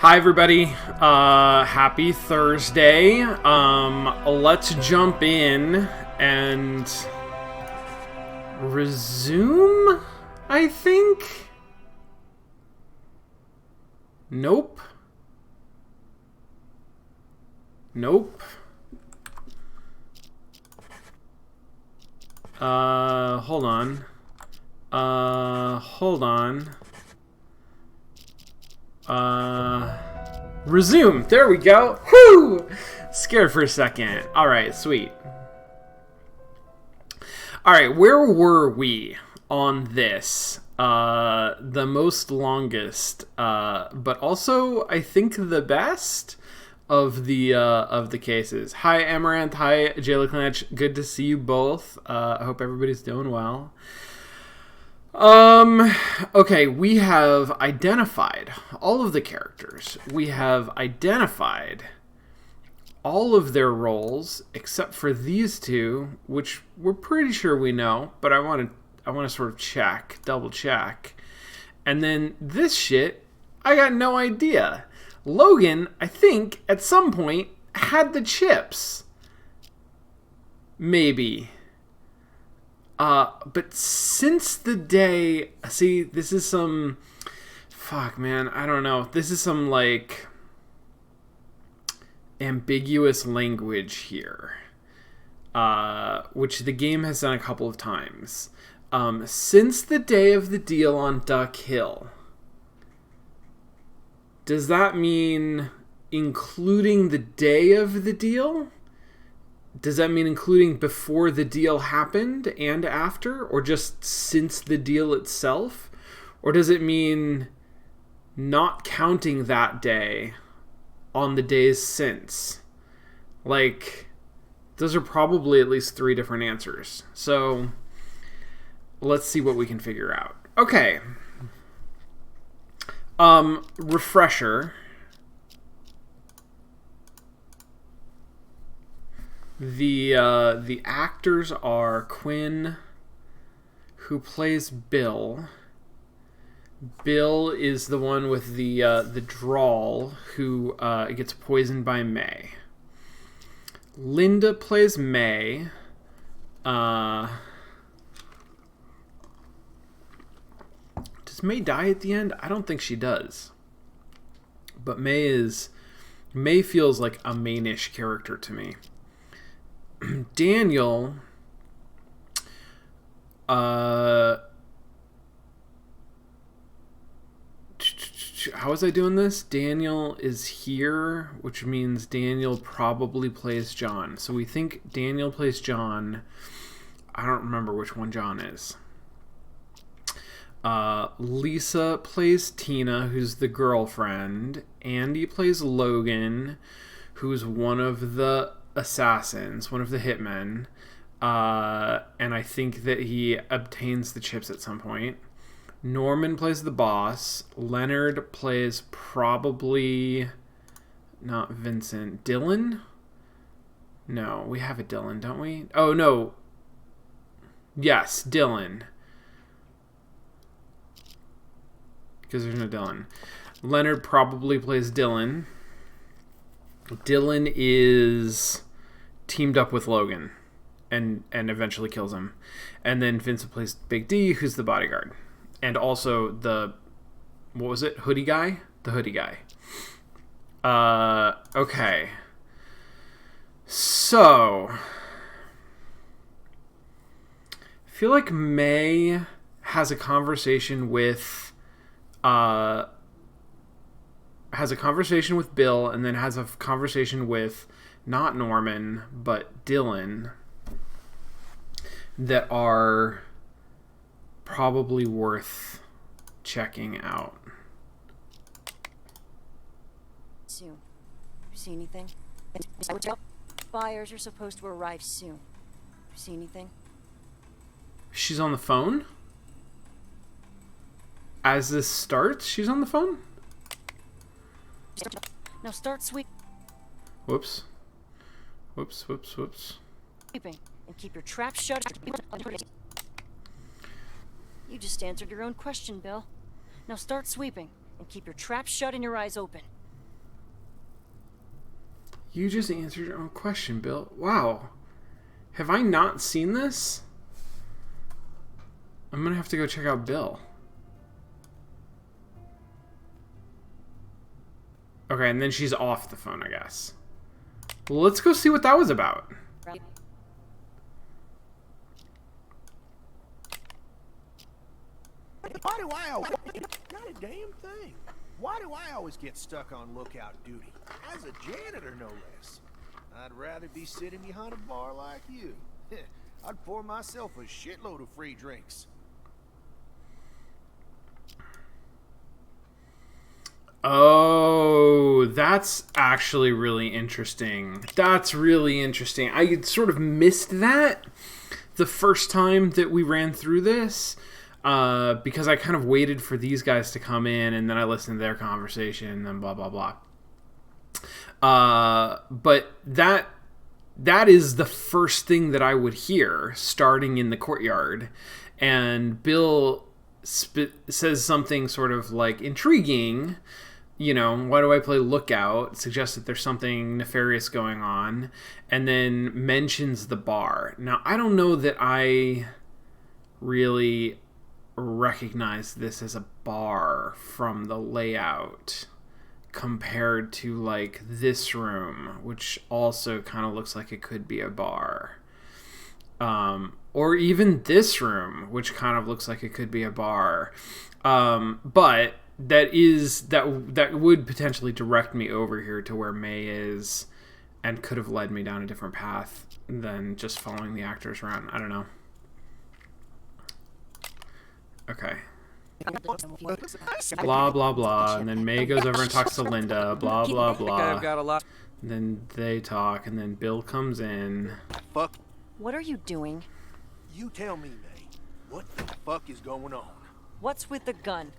Hi everybody, happy Thursday. Let's jump in and resume, I think? Nope. Hold on. Resume. There we go. Whoo! Scared for a second. Alright, sweet. Alright, where were we on this? The most longest, but also, I think, the best of the cases. Hi, Amaranth. Hi, Jayla Clanch. Good to see you both. I hope everybody's doing well. Okay, we have identified all of the characters. We have identified all of their roles, except for these two, which we're pretty sure we know, but I want to sort of double check. And then this shit, I got no idea. Logan, I think, at some point, had the chips. Maybe. But since the day... See, this is some... Fuck, man, I don't know. This is some, like, ambiguous language here. Which the game has done a couple of times. Since the day of the deal on Duck Hill. Does that mean including the day of the deal? Does that mean including before the deal happened and after? Or just since the deal itself? Or does it mean not counting that day on the days since? Like, those are probably at least 3 different answers. So, let's see what we can figure out. Okay. Refresher. The actors are Quinn, who plays Bill. Bill is the one with the drawl who gets poisoned by May. Linda plays May. Does May die at the end? I don't think she does. But May feels like a mainish character to me. Daniel, how was I doing this? Daniel is here, which means Daniel probably plays John. So we think Daniel plays John. I don't remember which one John is. Lisa plays Tina, who's the girlfriend. Andy plays Logan, who's one of the assassins, one of the hitmen, and I think that he obtains the chips at some point. Norman plays the boss. Leonard plays probably not Vincent. Dylan? No, we have a Dylan, don't we? Oh, no. Yes, Dylan. Because there's no Dylan. Leonard probably plays Dylan. Dylan is teamed up with Logan and eventually kills him. And then Vincent plays Big D, who's the bodyguard. And also the, what was it? Hoodie guy? The hoodie guy. Okay. So, I feel like May has a conversation with Bill, and then has a conversation with not Norman, but Dylan, that are probably worth checking out. Soon. See anything? Buyers are supposed to arrive soon. See anything? She's on the phone? As this starts, she's on the phone? Now start sweeping Whoops. and keep your trap shut. You just answered your own question, Bill. Now start sweeping and keep your trap shut and your eyes open. You just answered your own question, Bill. Wow. Have I not seen this? I'm gonna have to go check out Bill. Okay, and then she's off the phone, I guess. Well, let's go see what that was about. Why do I always... Not a damn thing. Why do I always get stuck on lookout duty? As a janitor, no less. I'd rather be sitting behind a bar like you. I'd pour myself a shitload of free drinks. Oh, that's actually really interesting. That's really interesting. I had sort of missed that the first time that we ran through this. Because I kind of waited for these guys to come in, and then I listened to their conversation, and then blah, blah, blah. But that is the first thing that I would hear starting in the courtyard. And Bill says something sort of like intriguing. You know, why do I play lookout? Suggests that there's something nefarious going on. And then mentions the bar. Now, I don't know that I really recognize this as a bar from the layout compared to like this room, which also kind of looks like it could be a bar, or even this room, which kind of looks like it could be a bar, but that would potentially direct me over here to where May is, and could have led me down a different path than just following the actors around. I don't know. Okay. Blah, blah, blah. And then May goes over and talks to Linda. Blah, blah, blah. I've got a lot. And then they talk, and then Bill comes in. Fuck. What are you doing? You tell me, May. What the fuck is going on? What's with the gun?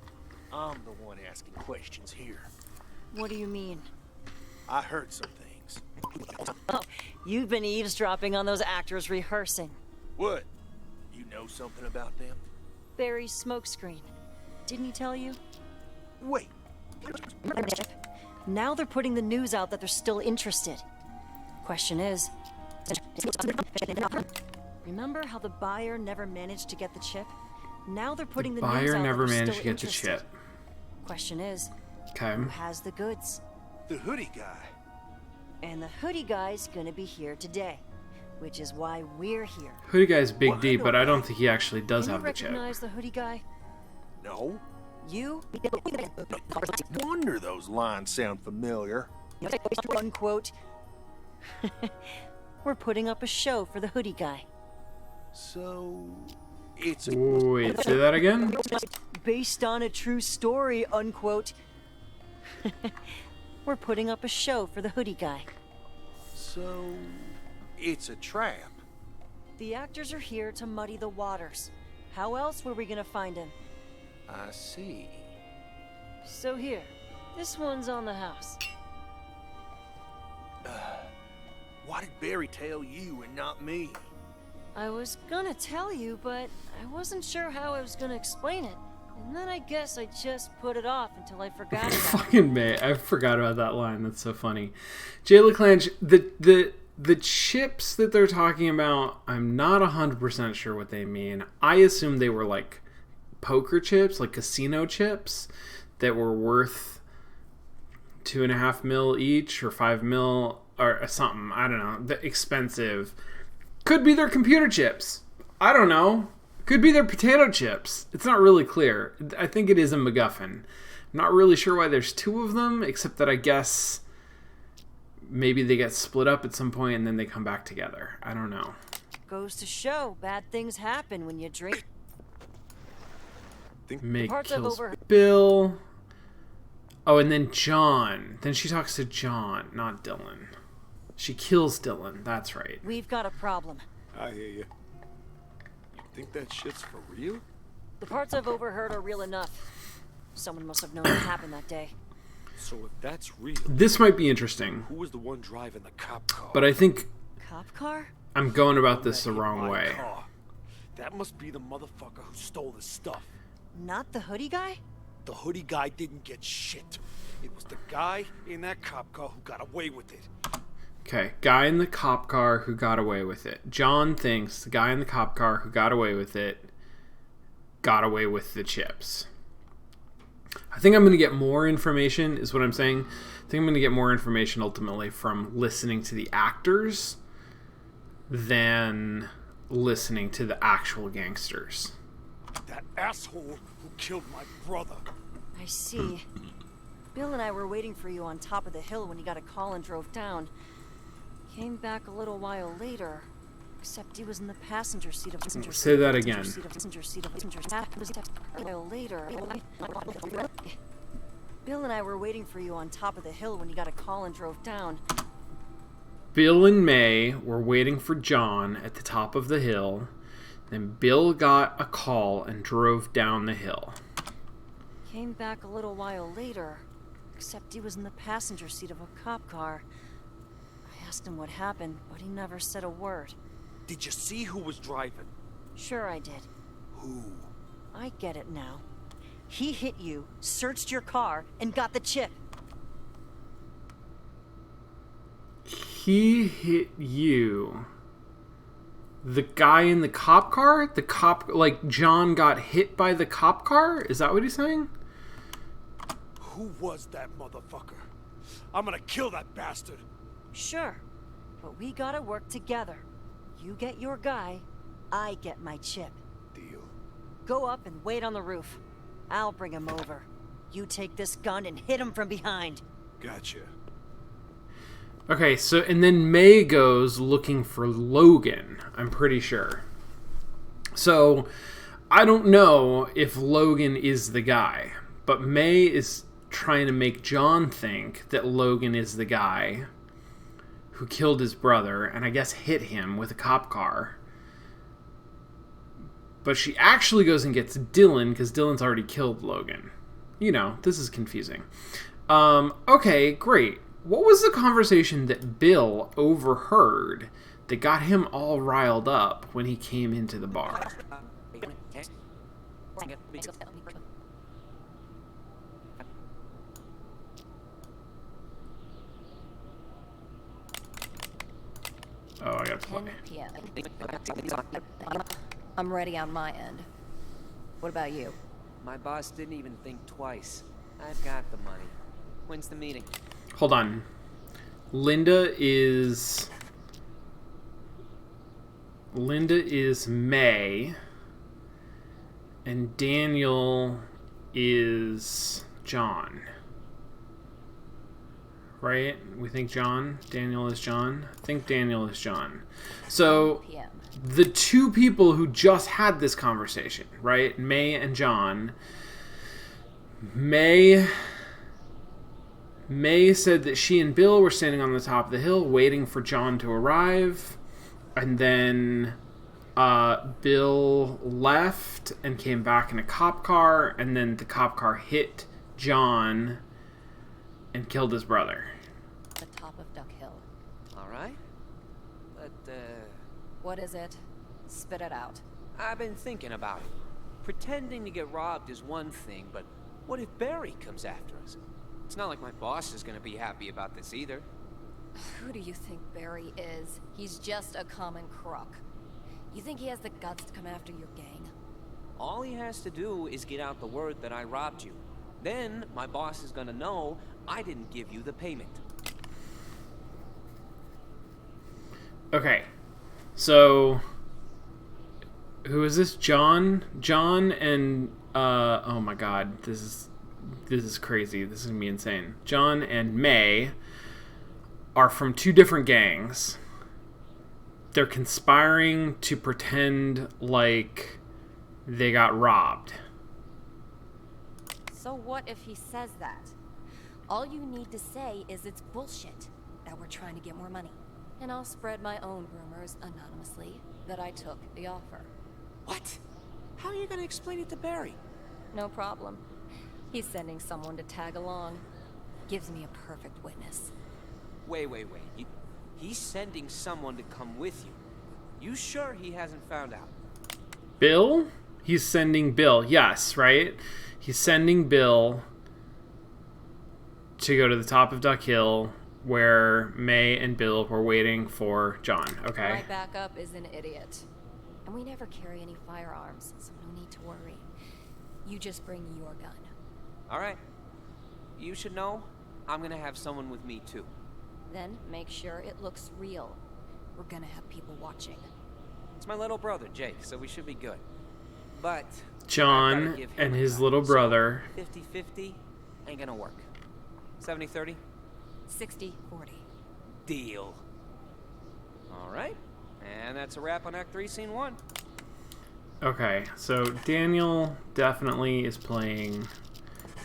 I'm the one asking questions here. What do you mean? I heard some things. Oh, you've been eavesdropping on those actors rehearsing. What? You know something about them? Barry's smokescreen. Didn't he tell you? Wait. Now they're putting the news out that they're still interested. Question is... Remember how the buyer never managed to get the chip? Now they're putting the news out that Buyer never they're managed still to get the interested. chip. Question is, Okay. who has the goods? The hoodie guy. And the hoodie guy's gonna be here today. Which is why we're here. Hoodie guy's Big Well, I D, know but I don't that. think he actually does Can you have the chip. recognize the hoodie guy? No. You? No wonder those lines sound familiar. Unquote. We're putting up a show for the hoodie guy. So... It's a... Wait, say that again? Based on a true story, unquote. We're putting up a show for the hoodie guy. So... It's a trap. The actors are here to muddy the waters. How else were we gonna find him? I see. So here, this one's on the house. Why did Barry tell you and not me? I was gonna tell you, but I wasn't sure how I was gonna explain it. And then I guess I just put it off until I forgot about it. Fucking May. I forgot about that line. That's so funny. Jay LeClanche, the chips that they're talking about, I'm not 100% sure what they mean. I assume they were like poker chips, like casino chips that were worth $2.5 million each or $5 million or something. I don't know. The expensive. Could be their computer chips. I don't know. Could be their potato chips. It's not really clear. I think it is a MacGuffin. I'm not really sure why there's two of them, except that I guess maybe they get split up at some point and then they come back together. I don't know. Goes to show bad things happen when you drink. Meg parts I've kills overheard- Bill. Oh, and then John. Then she talks to John, not Dylan. She kills Dylan. That's right. We've got a problem. I hear you. You think that shit's for real? The parts I've overheard are real enough. Someone must have known what happened that day. So if that's real, This might be interesting, who was the one driving the cop car? but I think Cop car? I'm going about this the That ain't wrong my way. car. That must be the motherfucker who stole the stuff. Not the hoodie guy? The hoodie guy didn't get shit. It was the guy in that cop car who got away with it. Okay, guy in the cop car who got away with it. John thinks the guy in the cop car who got away with it got away with the chips. I think I'm going to get more information, is what I'm saying. I think I'm going to get more information ultimately from listening to the actors than listening to the actual gangsters. That asshole who killed my brother. I see. Bill and I were waiting for you on top of the hill when you got a call and drove down. Came back a little while later, except he was in the passenger seat of passenger Say that again. Later. Bill and I were waiting for you on top of the hill when you got a call and drove down. Bill and May were waiting for John at the top of the hill. Then Bill got a call and drove down the hill. Came back a little while later, except he was in the passenger seat of a cop car. I asked him what happened, but he never said a word. Did you see who was driving? Sure I did. Who? I get it now. He hit you, searched your car, and got the chip. He hit you. The guy in the cop car? The cop, like John got hit by the cop car? Is that what he's saying? Who was that motherfucker? I'm gonna kill that bastard. Sure, but we gotta work together. You get your guy, I get my chip. Deal. Go up and wait on the roof. I'll bring him over. You take this gun and hit him from behind. Gotcha. Okay, so, and then May goes looking for Logan, I'm pretty sure. So, I don't know if Logan is the guy, but May is trying to make John think that Logan is the guy who killed his brother, and I guess hit him with a cop car. But she actually goes and gets Dylan, because Dylan's already killed Logan. You know, this is confusing. Okay, great. What was the conversation that Bill overheard that got him all riled up when he came into the bar? Oh, I got to 10 play. p.m. I'm ready on my end. What about you? My boss didn't even think twice. I've got the money. When's the meeting? Hold on. Linda is May, and Daniel is John. Right? We think John. Daniel is John. I think Daniel is John. So 10 p.m. the two people who just had this conversation, right? May and John. May said that she and Bill were standing on the top of the hill waiting for John to arrive. And then Bill left and came back in a cop car. And then the cop car hit John and killed his brother. The top of Duck Hill. All right. But, What is it? Spit it out. I've been thinking about it. Pretending to get robbed is one thing, but what if Barry comes after us? It's not like my boss is gonna be happy about this either. Who do you think Barry is? He's just a common crook. You think he has the guts to come after your gang? All he has to do is get out the word that I robbed you. Then my boss is gonna know I didn't give you the payment. Okay. So who is this? John and oh my god, this is crazy. This is gonna be insane. John and May are from two different gangs. They're conspiring to pretend like they got robbed. So what if he says that? All you need to say is it's bullshit, that we're trying to get more money. And I'll spread my own rumors anonymously that I took the offer. What? How are you gonna explain it to Barry? No problem. He's sending someone to tag along. Gives me a perfect witness. Wait. He's sending someone to come with you. You sure he hasn't found out? Bill? He's sending Bill. Yes, right? He's sending Bill to go to the top of Duck Hill where May and Bill were waiting for John. Okay. My backup is an idiot. And we never carry any firearms, so no need to worry. You just bring your gun. All right. You should know, I'm gonna have someone with me too. Then make sure it looks real. We're gonna have people watching. It's my little brother, Jake, so we should be good. But John I've gotta give him and a his gun, little brother. So 50-50 ain't gonna work. 70-30? 60-40. Deal. All right. And that's a wrap on Act 3, Scene 1. Okay, so Daniel definitely is playing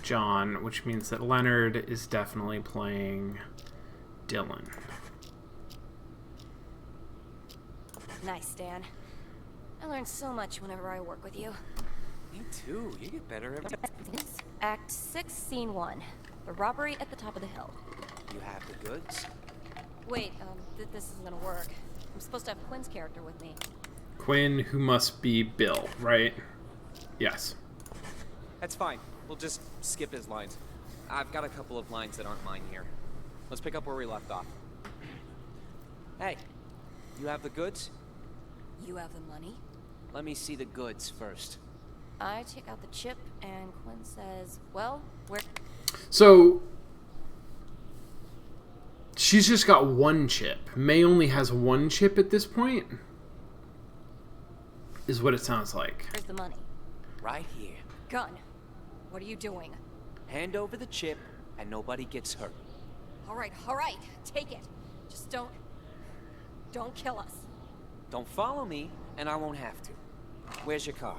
John, which means that Leonard is definitely playing Dylan. Nice, Dan. I learn so much whenever I work with you. Me too. You get better every time. Act 6, Scene 1. The robbery at the top of the hill. You have the goods? Wait, this isn't gonna work. I'm supposed to have Quinn's character with me. Quinn, who must be Bill, right? Yes. That's fine. We'll just skip his lines. I've got a couple of lines that aren't mine here. Let's pick up where we left off. Hey, you have the goods? You have the money? Let me see the goods first. I take out the chip, and Quinn says, well, where... So she's just got one chip. May only has one chip at this point, is what it sounds like. Where's the money? Right here. Gun. What are you doing? Hand over the chip, and nobody gets hurt. All right, take it. Just don't kill us. Don't follow me, and I won't have to. Where's your car?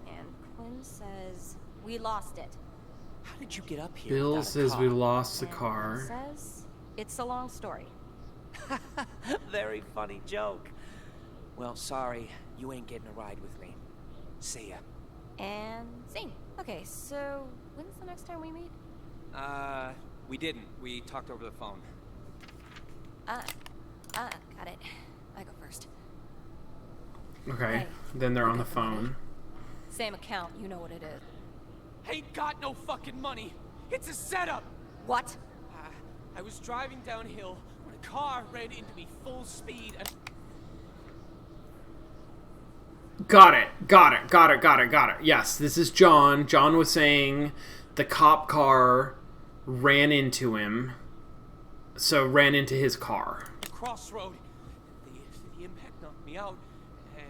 And Quinn says, we lost it. How did you get up here? Bill without a says car? we lost the And car. Quinn says, it's a long story. Very funny joke. Well, sorry, you ain't getting a ride with me. See ya. And scene. Okay, so when's the next time we meet? We didn't. We talked over the phone. Got it. I go first. Okay, Hey, then they're you on the got the money? phone. Same account, you know what it is. Ain't got no fucking money. It's a setup. What? I was driving downhill when a car ran into me full speed and... Got it. Yes, this is John. John was saying the cop car ran into him, so ran into his car. crossroad. The impact knocked me out,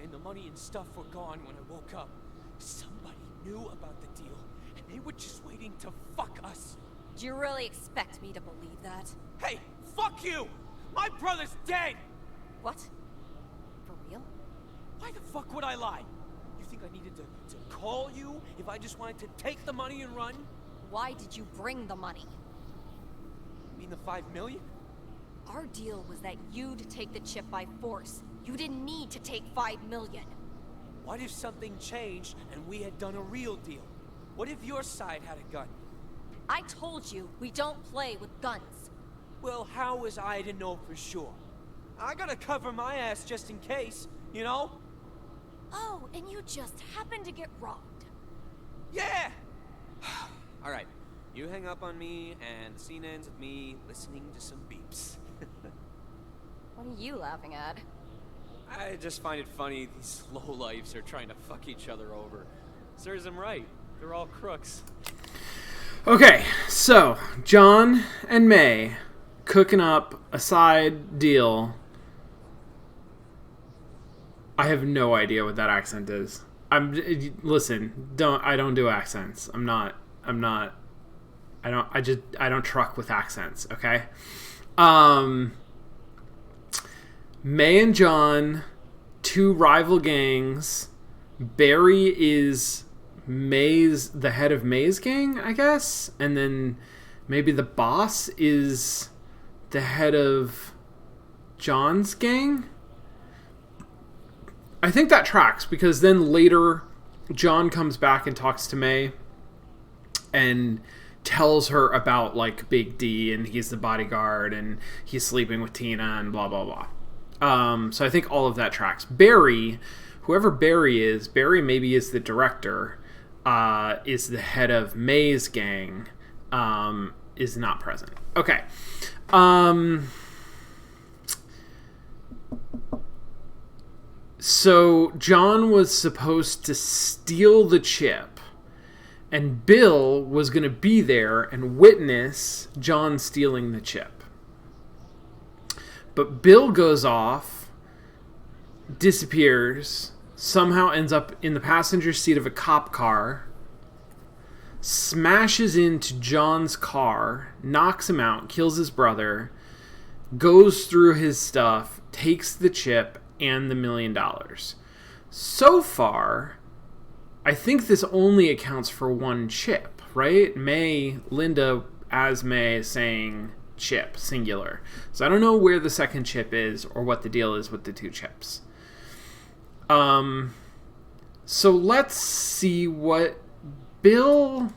and the money and stuff were gone when I woke up. Somebody knew about the deal, and they were just waiting to fuck us. Do you really expect me to believe that? Hey, fuck you! My brother's dead! What? For real? Why the fuck would I lie? You think I needed to call you if I just wanted to take the money and run? Why did you bring the money? You mean the 5 million? Our deal was that you'd take the chip by force. You didn't need to take 5 million. What if something changed and we had done a real deal? What if your side had a gun? I told you, we don't play with guns. Well, how was I to know for sure? I gotta cover my ass just in case, you know? Oh, and you just happened to get robbed. Yeah! All right, you hang up on me, and the scene ends with me listening to some beeps. What are you laughing at? I just find it funny these lowlifes are trying to fuck each other over. Serves them right. They're all crooks. Okay, so John and May cooking up a side deal. I have no idea what that accent is. Listen, I don't do accents. I don't truck with accents, okay? May and John, two rival gangs. Barry is the head of May's gang, I guess, and then maybe the boss is the head of John's gang. I think that tracks, because then later John comes back and talks to May and tells her about like Big D, and he's the bodyguard and he's sleeping with Tina and blah blah blah. So I think all of that tracks. Barry, whoever Barry maybe is the director, is the head of May's gang, is not present. Okay. So John was supposed to steal the chip, and Bill was going to be there and witness John stealing the chip. But Bill goes off, disappears, somehow ends up in the passenger seat of a cop car, smashes into John's car, knocks him out, kills his brother, goes through his stuff, takes the chip and the $1 million. So far, I think this only accounts for one chip, right? Linda as May is saying chip, singular. So I don't know where the second chip is or what the deal is with the two chips. So let's see what Bill...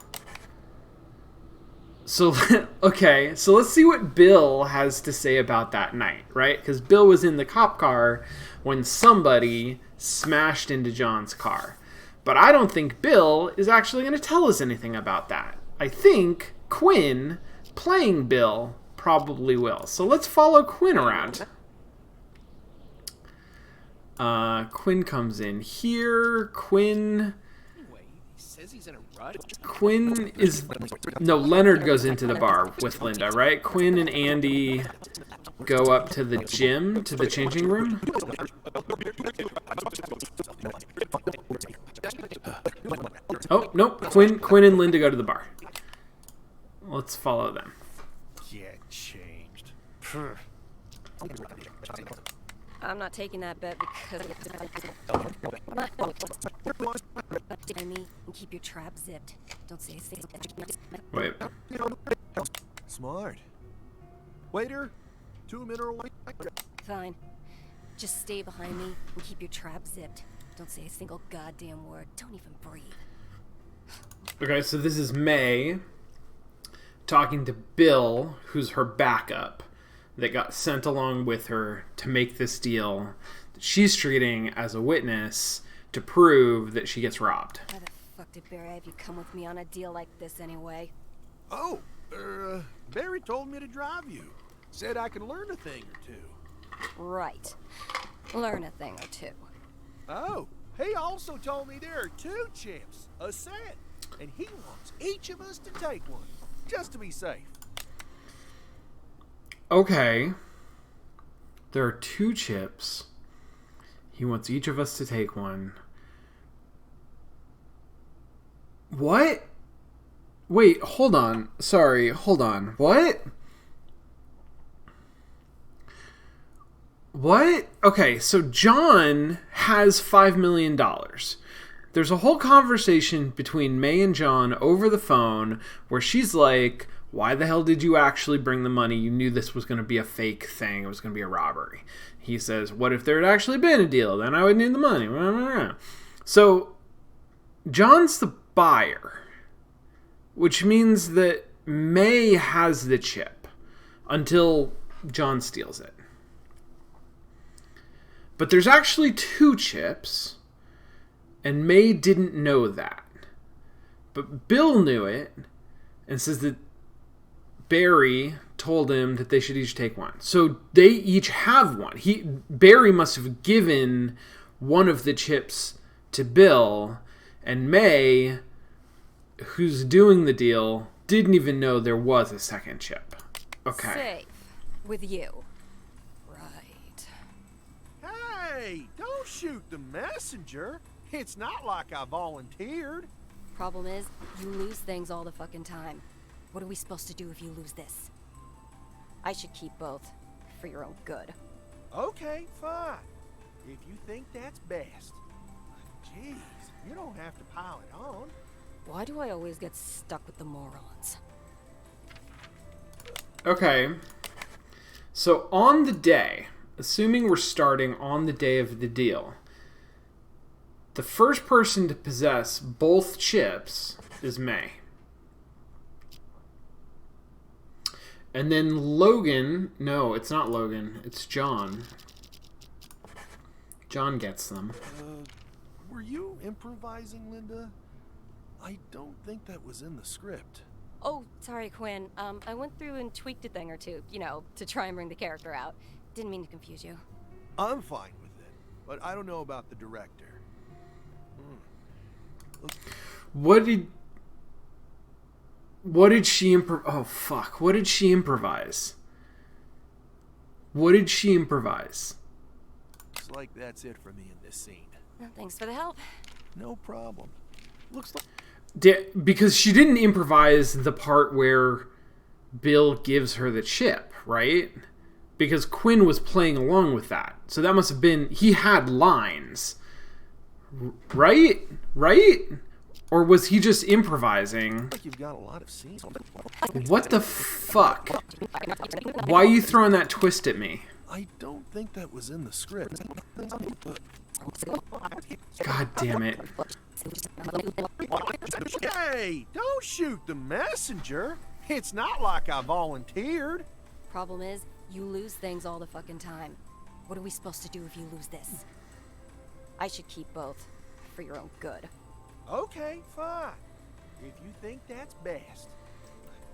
Okay, so let's see what Bill has to say about that night, right? Because Bill was in the cop car when somebody smashed into John's car. But I don't think Bill is actually going to tell us anything about that. I think Quinn, playing Bill, probably will. So let's follow Quinn around. Quinn comes in here. Quinn is... No, Leonard goes into the bar with Linda, right? Quinn and Andy go up to the gym, to the changing room. Oh, nope. Quinn and Linda go to the bar. Let's follow them. Get changed. I'm not taking that bet because me and keep your trap zipped. Don't say a single. Wait. Smart. Waiter, 2 mineral. Fine. Just stay behind me and keep your trap zipped. Don't say a single goddamn word. Don't even breathe. Okay, so this is May talking to Bill, who's her backup, that got sent along with her to make this deal that she's treating as a witness to prove that she gets robbed. Why the fuck did Barry have you come with me on a deal like this anyway? Oh, Barry told me to drive you. Said I could learn a thing or two. Right. Learn a thing or two. Oh, he also told me there are 2 chips, a set, and he wants each of us to take one, just to be safe. Okay. There are 2 chips. He wants each of us to take one. What? Wait, hold on. Sorry, hold on. What? What? Okay, so John has $5 million. There's a whole conversation between May and John over the phone where she's like, why the hell did you actually bring the money? You knew this was going to be a fake thing. It was going to be a robbery. He says, what if there had actually been a deal? Then I would need the money. So John's the buyer, which means that May has the chip until John steals it. But there's actually 2 chips, and May didn't know that. But Bill knew it, and says that Barry told him that they should each take one. So they each have one. Barry must have given one of the chips to Bill, and May, who's doing the deal, didn't even know there was a second chip. Okay. Safe. With you. Hey, don't shoot the messenger. It's not like I volunteered. Problem is, you lose things all the fucking time. What are we supposed to do if you lose this? I should keep both, for your own good. Okay, fine. If you think that's best. Jeez, you don't have to pile it on. Why do I always get stuck with the morons? Okay. So on the day, assuming we're starting on the day of the deal, the first person to possess both chips is May. And then Logan... No, it's not Logan. It's John. John gets them. Were you improvising, Linda? I don't think that was in the script. Oh, sorry, Quinn. I went through and tweaked a thing or two, you know, to try and bring the character out. Didn't mean to confuse you. I'm fine with it, but I don't know about the director. What did she Oh fuck! What did she improvise? What did she improvise? Looks like that's it for me in this scene. Well, thanks for the help. No problem. Looks like Because she didn't improvise the part where Bill gives her the chip, right? Because Quinn was playing along with that. So that must have been... He had lines. Right? Right? Or was he just improvising? like you've got a lot of scenes. What the fuck? Why are you throwing that twist at me? I don't think that was in the script. God damn it. Hey, don't shoot the messenger. It's not like I volunteered. Problem is, you lose things all the fucking time. What are we supposed to do if you lose this? I should keep both, for your own good. Okay, fine. If you think that's best.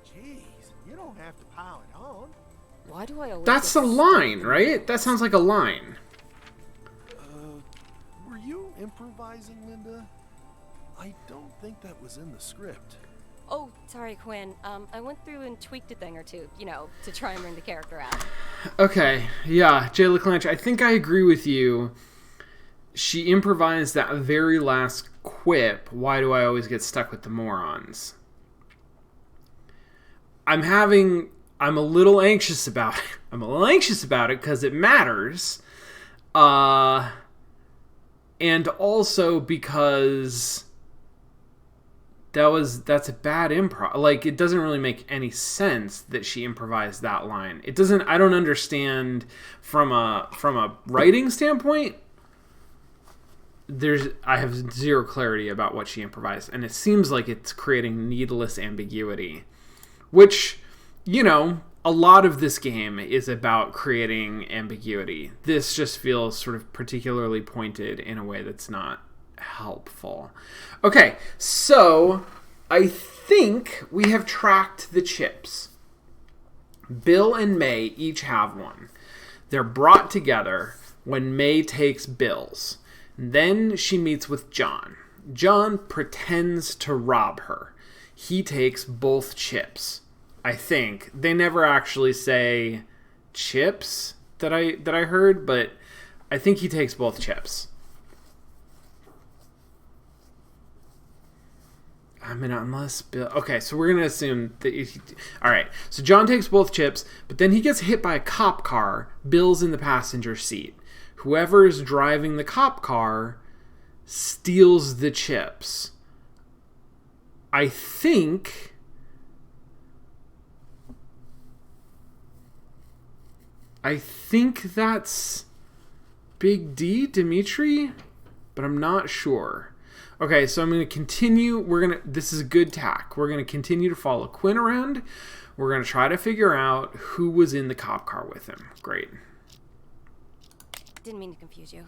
Jeez, you don't have to pile it on. Why do I always... That's get a stuck line, in- right? That sounds like a line. Were you improvising, Linda? I don't think that was in the script. Oh, sorry, Quinn. I went through and tweaked a thing or two, you know, to try and bring the character out. Okay, yeah, Jay LeClanche, I think I agree with you. She improvised that very last quip, why do I always get stuck with the morons? I'm a little anxious about it. I'm a little anxious about it because it matters. And also because that's a bad improv. Like, it doesn't really make any sense that she improvised that line. I don't understand from a writing standpoint. I have zero clarity about what she improvised, and it seems like it's creating needless ambiguity, which, you know, a lot of this game is about creating ambiguity. This just feels sort of particularly pointed in a way that's not helpful. Okay, so I think we have tracked the chips. Bill and May each have one. They're brought together when May takes Bill's. Then she meets with John. John pretends to rob her. He takes both chips. I think. They never actually say chips that I heard, but I think he takes both chips. I mean, unless Bill... Okay, so we're going to assume that... Alright, so John takes both chips, but then he gets hit by a cop car. Bill's in the passenger seat. Whoever is driving the cop car steals the chips. I think that's Big D, Dimitri, but I'm not sure. Okay, so I'm going to continue. This is a good tack. We're going to continue to follow Quinn around. We're going to try to figure out who was in the cop car with him. Great. Didn't mean to confuse you.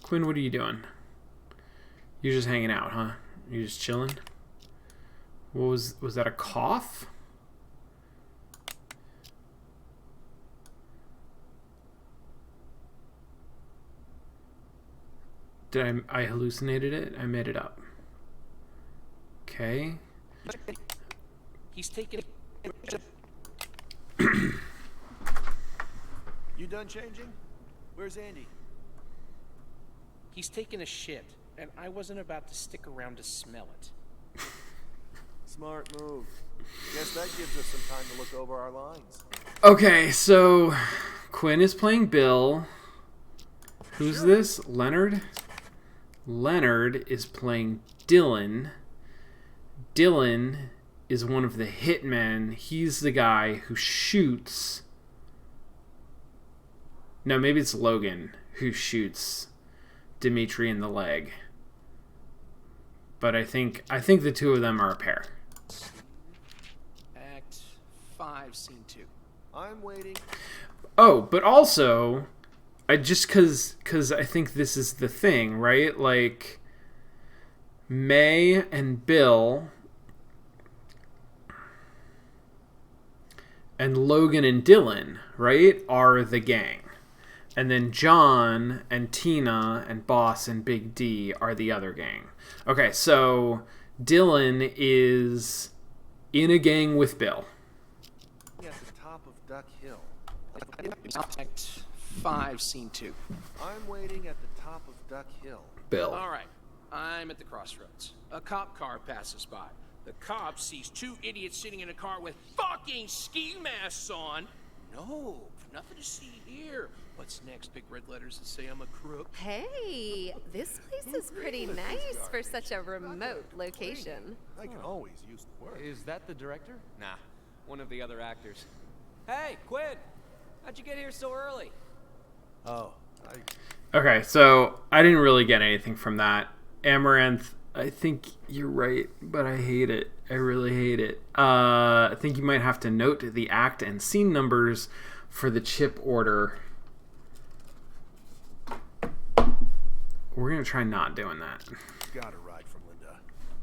Quinn, what are you doing? You're just hanging out, huh? You're just chilling? Was that a cough? Did I hallucinated it? I made it up. Okay. He's taking... You done changing? Where's Andy? He's taking a shit, and I wasn't about to stick around to smell it. Smart move. Guess that gives us some time to look over our lines. Okay, so Quinn is playing Bill. Who's this? Leonard? Leonard is playing Dylan. Dylan is one of the hitmen. He's the guy who shoots... No, maybe it's Logan who shoots Dimitri in the leg. But I think the two of them are a pair. Act 5, Scene 2. I'm waiting. Oh, but also, I just because I think this is the thing, right? Like, May and Bill and Logan and Dylan, right, are the gang. And then John and Tina and Boss and Big D are the other gang. Okay, so Dylan is in a gang with Bill. At the top of Duck Hill. Act 5, Scene 2. I'm waiting at the top of Duck Hill. Bill. All right, I'm at the crossroads. A cop car passes by. The cop sees two idiots sitting in a car with fucking ski masks on. No, nothing to see here. What's next? Big red letters that say I'm a crook? Hey, this place is pretty nice for such a remote location. I can always use the word. Is that the director? Nah, one of the other actors. Hey, Quinn! How'd you get here so early? Oh, Okay, so I didn't really get anything from that. Amaranth, I think you're right, but I hate it. I really hate it. I think you might have to note the act and scene numbers for the chip order. We're going to try not doing that. got a ride from Linda.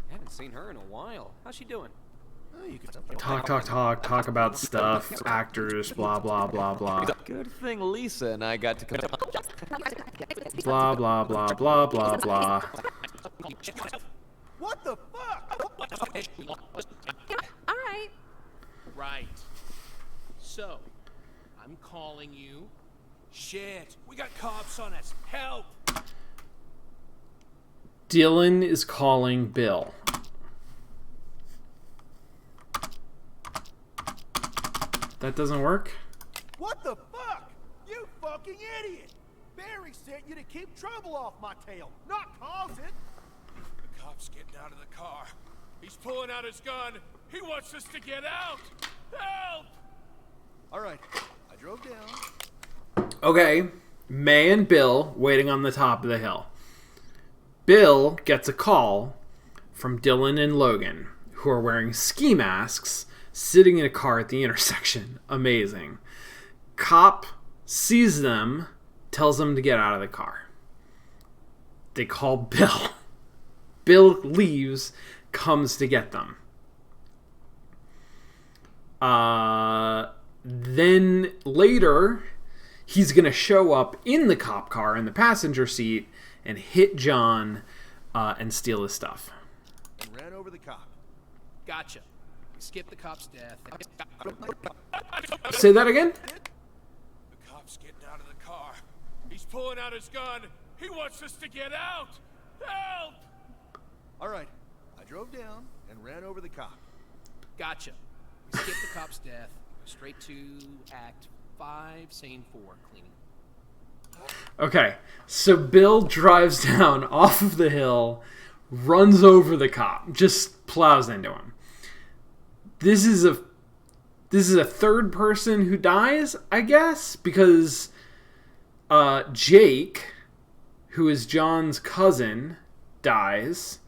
I haven't seen her in a while. How's she doing? Oh, you can Talk about stuff, actors, blah, blah, blah, blah. Good thing Lisa and I got to come. Blah, blah, blah, blah, blah, blah. What the fuck? All right. Right. So, I'm calling you. Shit, we got cops on us. Help! Dylan is calling Bill. That doesn't work? What the fuck? You fucking idiot! Barry sent you to keep trouble off my tail, not cause it. The cop's getting out of the car. He's pulling out his gun. He wants us to get out. Help! All right, I drove down. Okay, May and Bill waiting on the top of the hill. Bill gets a call from Dylan and Logan, who are wearing ski masks, sitting in a car at the intersection. Amazing. Cop sees them, tells them to get out of the car. They call Bill. Bill leaves, comes to get them. Then later, he's going to show up in the cop car in the passenger seat and hit John and steal his stuff. And ran over the cop. Gotcha. We skipped the cop's death. Say that again? The cop's getting out of the car. He's pulling out his gun. He wants us to get out. Help! All right, I drove down and ran over the cop. Gotcha. We skipped the cop's death. Straight to Act 5, Scene 4, cleaning. Okay, so Bill drives down off of the hill, runs over the cop, just plows into him. This is a third person who dies, I guess, because Jake, who is John's cousin, dies.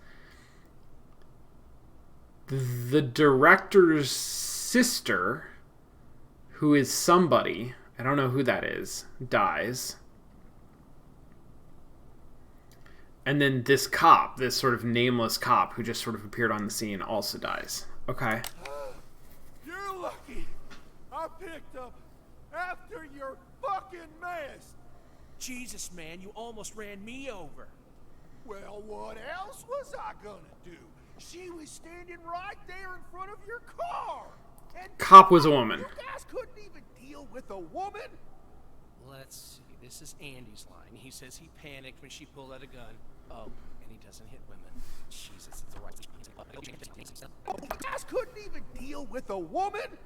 The director's sister, who is somebody, I don't know who that is, dies. And then this cop, this sort of nameless cop who just sort of appeared on the scene, also dies. Okay. You're lucky. I picked up after your fucking mess. Jesus, man, you almost ran me over. Well, what else was I gonna do? She was standing right there in front of your car. And Cop was a woman. you guys couldn't even deal with a woman? Let's see. This is Andy's line. He says he panicked when she pulled out a gun. Oh, and he doesn't hit women. Jesus, it's the right. You guys couldn't even deal with a woman?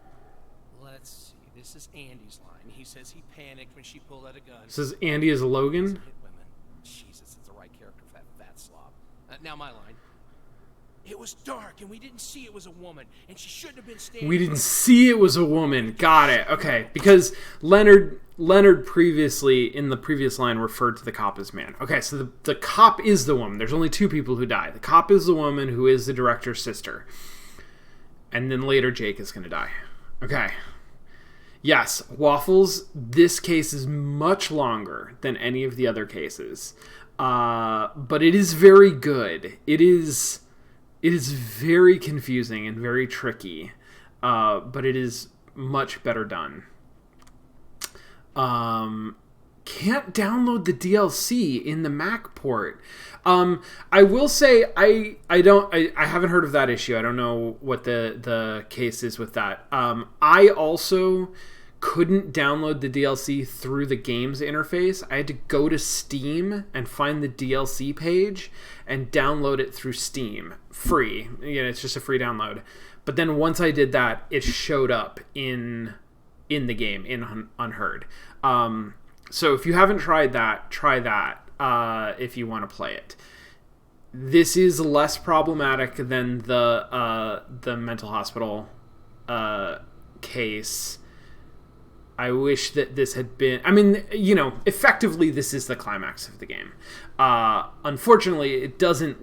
Let's see. This is Andy's line. He says he panicked when she pulled out a gun. Says Andy is Logan. Doesn't hit women. Jesus, it's the right character for that fat slob. Now my line. It was dark and we didn't see it was a woman, and she shouldn't have been standing. We didn't see it was a woman. Got it. Okay, because Leonard previously in the previous line referred to the cop as man. Okay, so the cop is the woman. There's only two people who die. The cop is the woman who is the director's sister, and then later Jake is going to die. Okay. Yes, Waffles, this case is much longer than any of the other cases. But it is very good. It is very confusing and very tricky. But it is much better done. Can't download the DLC in the Mac port. I will say I haven't heard of that issue. I don't know what the case is with that. I also couldn't download the DLC through the game's interface. I had to go to Steam and find the DLC page and download it through Steam. Free. It's just a free download. But then once I did that, it showed up in the game, in Unheard. So if you haven't tried that, try that if you want to play it. This is less problematic than the mental hospital case. I wish that this had been... I mean, effectively this is the climax of the game. Unfortunately, it doesn't,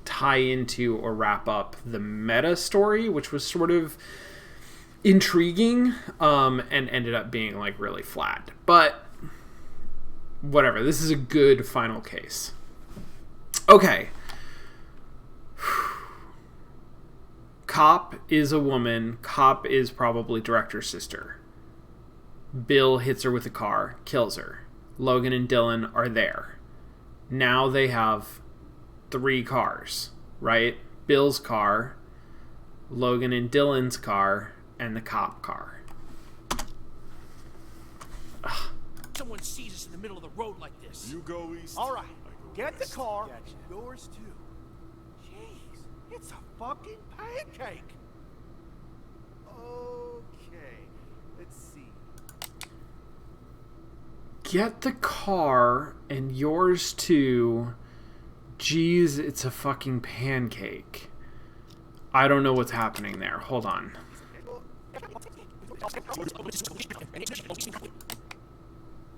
tie into or wrap up the meta story, which was sort of intriguing, and ended up being, really flat. But, whatever. This is a good final case. Okay. Cop is a woman. Cop is probably director's sister. Bill hits her with a car, kills her. Logan and Dylan are there. Now they have 3 cars, right? Bill's car, Logan and Dylan's car, and the cop car. Ugh. Someone sees us in the middle of the road like this. You go east. All right, get the car. Gotcha. Yours too. Jeez, it's a fucking pancake. Okay, let's see. Get the car and yours too. Jeez, it's a fucking pancake. I don't know what's happening there. Hold on.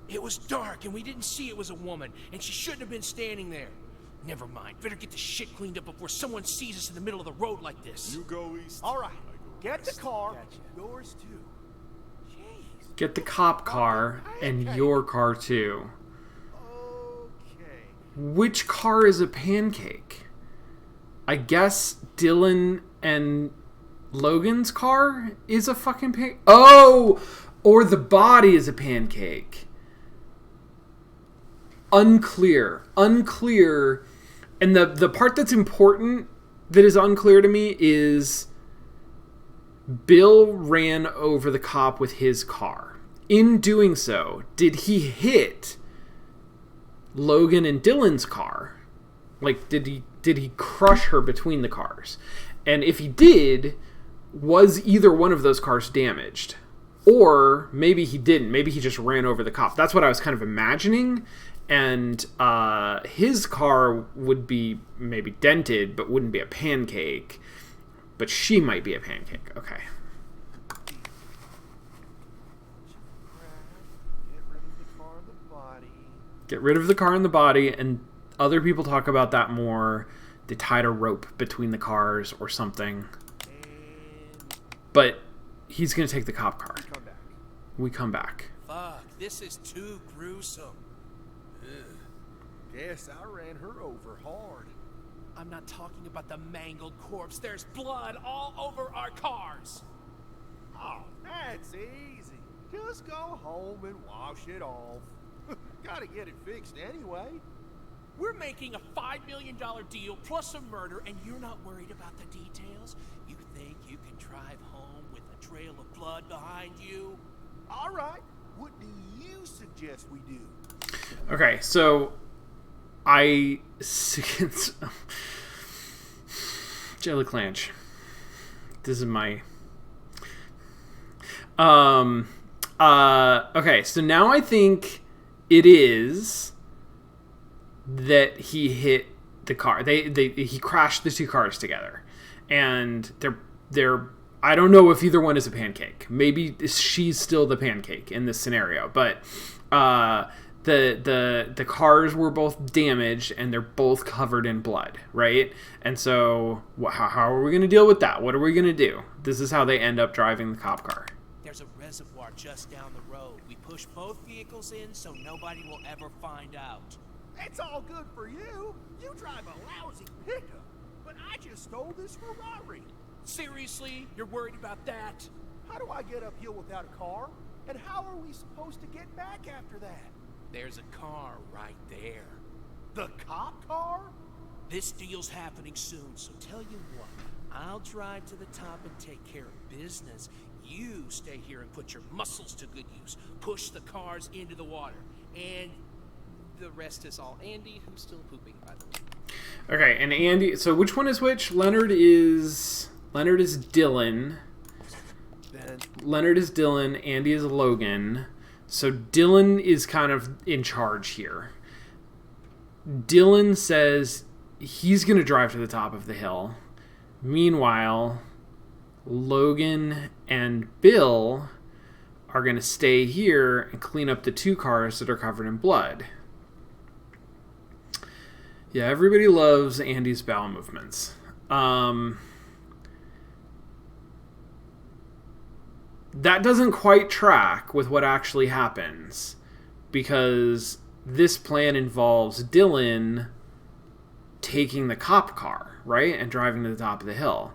It was dark and we didn't see it was a woman, and she shouldn't have been standing there. Never mind. Better get the shit cleaned up before someone sees us in the middle of the road like this. You go east. All right, get the car. Gotcha. Yours too. Get the cop car and your car too. Okay. Which car is a pancake? I guess Dylan and Logan's car is a fucking pancake. Oh! Or the body is a pancake. Unclear. And the part that's important that is unclear to me is... Bill ran over the cop with his car. In doing so, did he hit Logan and Dylan's car? Did he crush her between the cars? And if he did, was either one of those cars damaged? Or maybe he didn't. Maybe he just ran over the cop. That's what I was kind of imagining. And his car would be maybe dented, but wouldn't be a pancake. But she might be a pancake. Okay. Get rid of the car and the body, and other people talk about that more. They tied a rope between the cars or something. But he's going to take the cop car. We come back. Fuck, this is too gruesome. Ugh. Guess I ran her over hard. I'm not talking about the mangled corpse. There's blood all over our cars. Oh, that's easy. Just go home and wash it off. Gotta get it fixed anyway. We're making a $5 million deal plus a murder, and you're not worried about the details? You think you can drive home with a trail of blood behind you? All right. What do you suggest we do? Okay, so... Jelly Clanch. This is my... Okay, so now I think it is that he hit the car. He crashed the 2 cars together. And they're I don't know if either one is a pancake. Maybe she's still the pancake in this scenario, but the cars were both damaged and they're both covered in blood, right? And so how are we going to deal with that? What are we going to do? This is how they end up driving the cop car. There's There's a reservoir just down the road. We push both vehicles in so nobody will ever find out. It's all good for you. You drive a lousy pickup. But I just stole this Ferrari. Seriously? You're worried about that? How do I get uphill without a car? And how are we supposed to get back after that? There's a car right there. The cop car? This deal's happening soon, so tell you what. I'll drive to the top and take care of business. You stay here and put your muscles to good use. Push the cars into the water. And the rest is all Andy, who's still pooping, by the way. Okay, and Andy... So which one is which? Leonard is Dylan. Leonard is Dylan. Andy is Logan. So Dylan is kind of in charge here. Dylan says he's going to drive to the top of the hill. Meanwhile, Logan and Bill are going to stay here and clean up the two cars that are covered in blood. Yeah, everybody loves Andy's bowel movements. That doesn't quite track with what actually happens, because this plan involves Dylan taking the cop car, right, and driving to the top of the hill.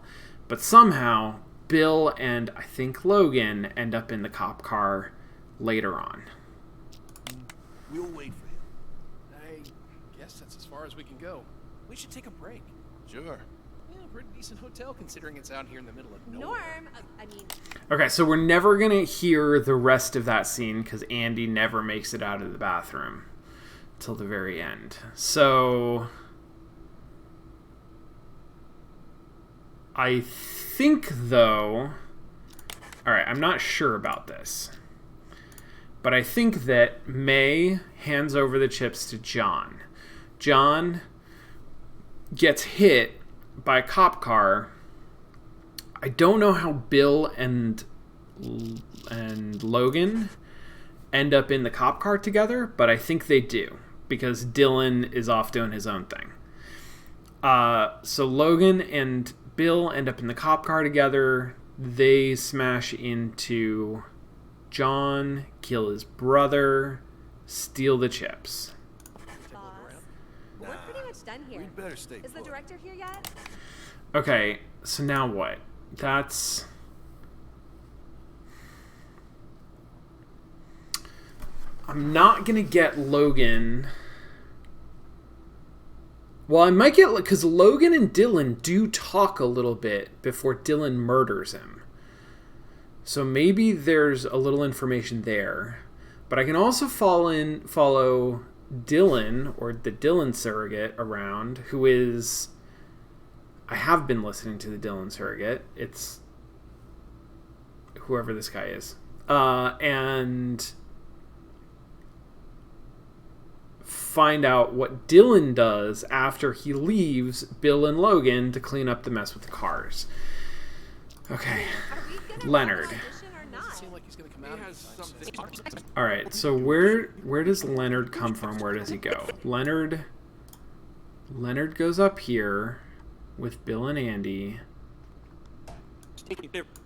But somehow, Bill and, I think, Logan end up in the cop car later on. We'll wait for him. I guess that's as far as we can go. We should take a break. Sure. Yeah, pretty decent hotel considering it's out here in the middle of nowhere. Norm, I mean, Okay, so we're never going to hear the rest of that scene because Andy never makes it out of the bathroom till the very end. So I think, though... Alright, I'm not sure about this. But I think that May hands over the chips to John. John gets hit by a cop car. I don't know how Bill and Logan end up in the cop car together, but I think they do, because Dylan is off doing his own thing. So Logan and Bill end up in the cop car together. They smash into John, kill his brother, steal the chips. boss, we're pretty much done here. We'd better stay Is the put. director here yet? Okay, so now what? That's... I'm not gonna get Logan... Well, I might get... Because Logan and Dylan do talk a little bit before Dylan murders him. So maybe there's a little information there. But I can also follow Dylan, or the Dylan surrogate, around, who is... I have been listening to the Dylan surrogate. It's whoever this guy is. And find out what Dylan does after he leaves Bill and Logan to clean up the mess with the cars. Okay. Are we gonna Leonard. have an audition or not? Seems like he's gonna come out anytime soon. Alright, so where does Leonard come from? Where does he go? Leonard goes up here with Bill and Andy.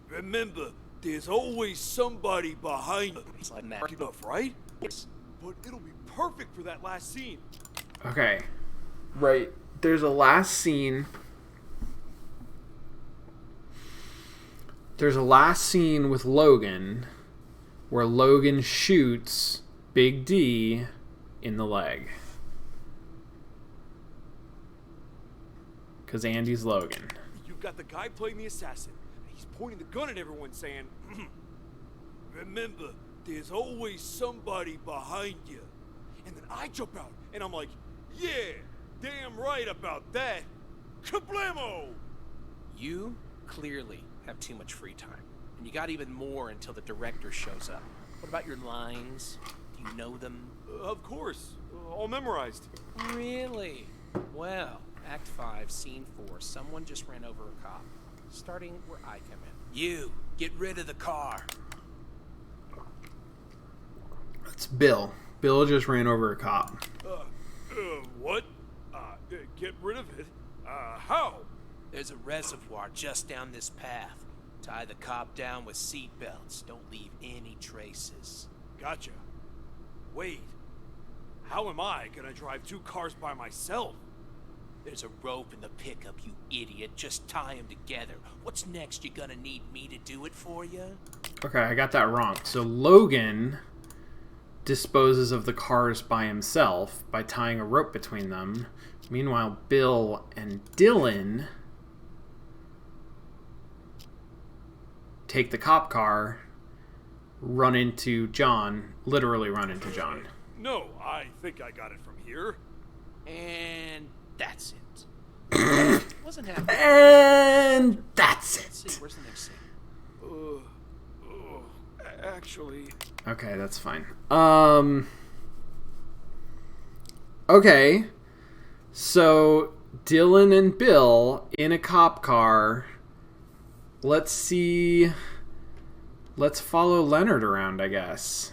Remember, there's always somebody behind you. It's like that. Enough, right? But it'll be perfect for that last scene. Okay. Right. There's a last scene. There's a last scene with Logan where Logan shoots Big D in the leg. Because Andy's Logan. You've got the guy playing the assassin. He's pointing the gun at everyone saying, remember, there's always somebody behind you. And then I jump out and I'm like, yeah, damn right about that. Kablamo! You clearly have too much free time. And you got even more until the director shows up. What about your lines? Do you know them? Of course, all memorized. Really? Well, Act 5, Scene 4. Someone just ran over a cop. Starting where I come in. You, get rid of the car. That's Bill. Bill just ran over a cop. What? Get rid of it? How? There's a reservoir just down this path. Tie the cop down with seat belts. Don't leave any traces. Gotcha. Wait. How am I gonna drive 2 cars by myself? There's a rope in the pickup, you idiot. Just tie them together. What's next? You gonna need me to do it for you? Okay, I got that wrong. So Logan disposes of the cars by himself by tying a rope between them. Meanwhile, Bill and Dylan take the cop car, run into John, literally run into John. No, I think I got it from here. And that's it. Wasn't happening. And that's Let's it. see, where's the next scene? Actually... Okay, that's fine. Okay. So, Dylan and Bill in a cop car. Let's see. Let's follow Leonard around, I guess.